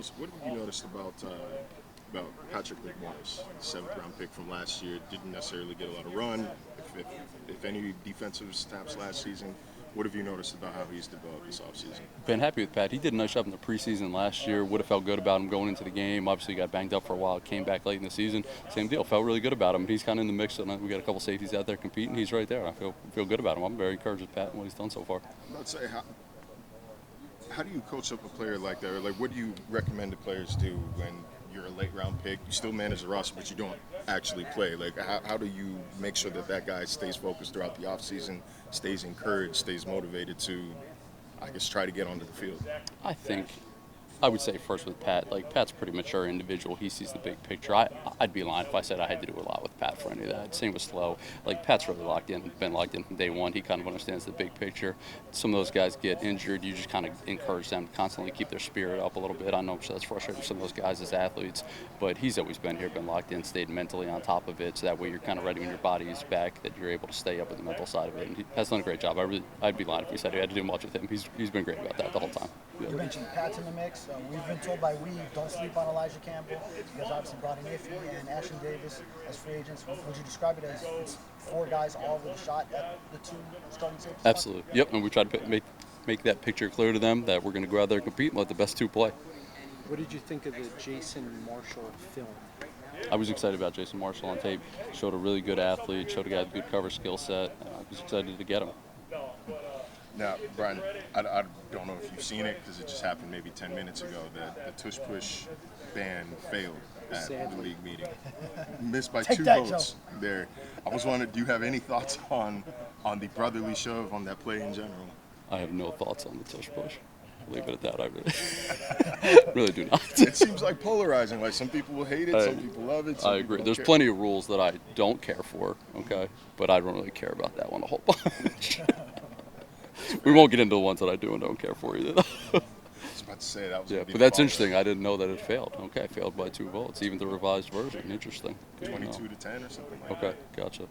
Charles, what have you noticed about Patrick McMorris, 7th round pick from last year? Didn't necessarily get a lot of run, if any defensive snaps last season. What have you noticed about how he's developed this offseason? Been happy with Pat. He did a nice job in the preseason last year. Would have felt good about him going into the game. Obviously, got banged up for a while. Came back late in the season. Same deal. Felt really good about him. He's kind of in the mix. And we got a couple safeties out there competing. He's right there. I feel good about him. I'm very encouraged with Pat and what he's done so far. I'd say, how do you coach up a player like that? Or like, what do you recommend the players do when you're a late round pick? You still manage the roster, but you don't actually play. Like, how do you make sure that guy stays focused throughout the offseason, stays encouraged, stays motivated to, I guess, try to get onto the field? I would say first with Pat, like Pat's a pretty mature individual. He sees the big picture. I'd be lying if I said I had to do a lot with Pat for any of that. Same with Slow. Like Pat's really locked in, been locked in from day one. He kind of understands the big picture. Some of those guys get injured. You just kind of encourage them to constantly keep their spirit up a little bit. I know that's frustrating for some of those guys as athletes, but he's always been here, been locked in, stayed mentally on top of it, so that way you're kind of ready when your body is back, that you're able to stay up with the mental side of it. And he has done a great job. I'd be lying if we said we had to do much with him. He's been great about that the whole time. You mentioned Pat's in the mix. We've been told by don't sleep on Elijah Campbell. You guys obviously brought in Iffy and Ashton Davis as free agents. Would you describe it as it's 4 guys all with a shot at the 2 starting safety spots? Absolutely. Yep, and we try to make that picture clear to them that we're going to go out there and compete and let the best 2 play. What did you think of the Jason Marshall film? I was excited about Jason Marshall on tape. Showed a really good athlete, showed a guy with a good cover skill set. I was excited to get him. Now, Brian, I don't know if you've seen it because it just happened maybe 10 minutes ago that the tush push ban failed at the league meeting. Missed by 2 votes there. I was wondering, do you have any thoughts on the brotherly shove on that play in general? I have no thoughts on the tush push. Leave it at that. I really do not. It seems like polarizing. Like some people will hate it, some people love it. I agree. There's plenty of rules that I don't care for, okay? But I don't really care about that one a whole bunch. We won't get into the ones that I do and don't care for either. I was about to say that was. Yeah, but that's interesting. I didn't know that it failed. Okay, failed by 2 votes, even the revised version. Interesting. 22 to 10 or something like that. Okay, gotcha.